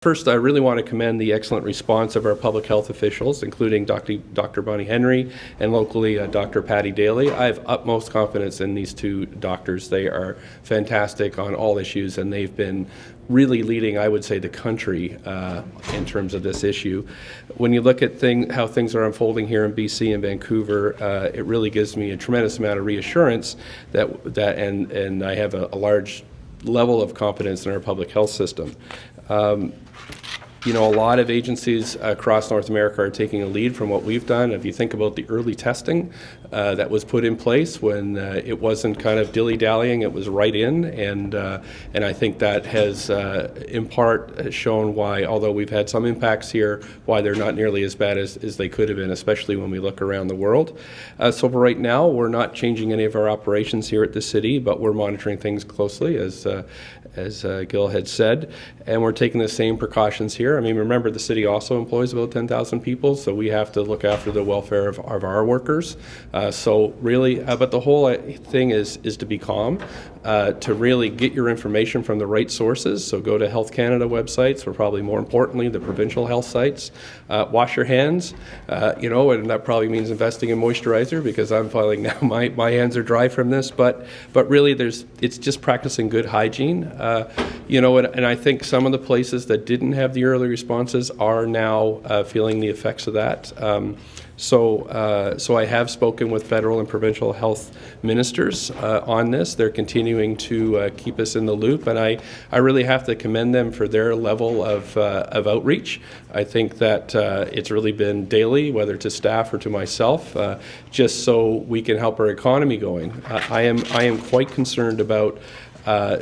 First, I really want to commend the excellent response of our public health officials, including Dr. Bonnie Henry and locally Dr. Patty Daly. I have utmost confidence in these two doctors. They are fantastic on all issues, and they've been really leading, I would say, the country in terms of this issue. When you look at how things are unfolding here in BC and Vancouver, it really gives me a tremendous amount of reassurance and I have a large level of confidence in our public health system. A lot of agencies across North America are taking a lead from what we've done. If you think about the early testing that was put in place when it wasn't kind of dilly-dallying, it was right in, and I think that has in part shown why, although we've had some impacts here, why they're not nearly as bad as they could have been, especially when we look around the world. So for right now, we're not changing any of our operations here at the city, but we're monitoring things closely, as Gil had said, and we're taking the same precautions here. I mean, remember, the city also employs about 10,000 people, so we have to look after the welfare of our workers. So really, but the whole thing is to be calm, to really get your information from the right sources. So go to Health Canada websites, or probably more importantly, the provincial health sites. Wash your hands, and that probably means investing in moisturizer, because I'm feeling now my hands are dry from this. But really, it's just practicing good hygiene. And I think some of the places that didn't have the early responses are now feeling the effects of that. So I have spoken with federal and provincial health ministers on this. They're continuing to keep us in the loop, and I really have to commend them for their level of outreach. I think that it's really been daily, whether to staff or to myself, just so we can help our economy going. I am quite concerned about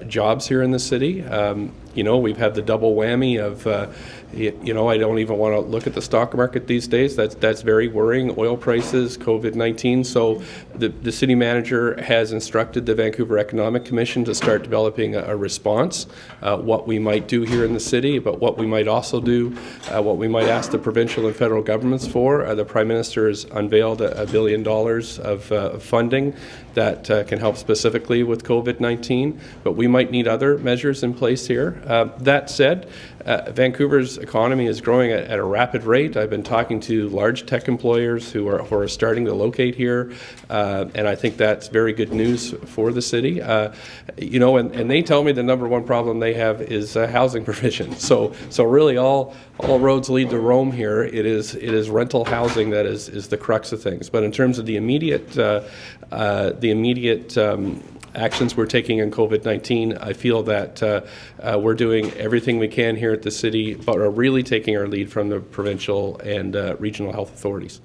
jobs here in the city. We've had the double whammy of, I don't even want to look at the stock market these days. That's very worrying. Oil prices, COVID-19. So the city manager has instructed the Vancouver Economic Commission to start developing a response, what we might do here in the city, but what we might also do, what we might ask the provincial and federal governments for. The Prime Minister has unveiled $1 billion of funding that can help specifically with COVID-19, but we might need other measures in place here. That said, Vancouver's economy is growing at a rapid rate. I've been talking to large tech employers who are starting to locate here, and I think that's very good news for the city. And they tell me the number one problem they have is housing provision. So really, all roads lead to Rome here. It is rental housing that is the crux of things. But in terms of the immediate actions we're taking on COVID-19, I feel that we're doing everything we can here at the city, but are really taking our lead from the provincial and regional health authorities.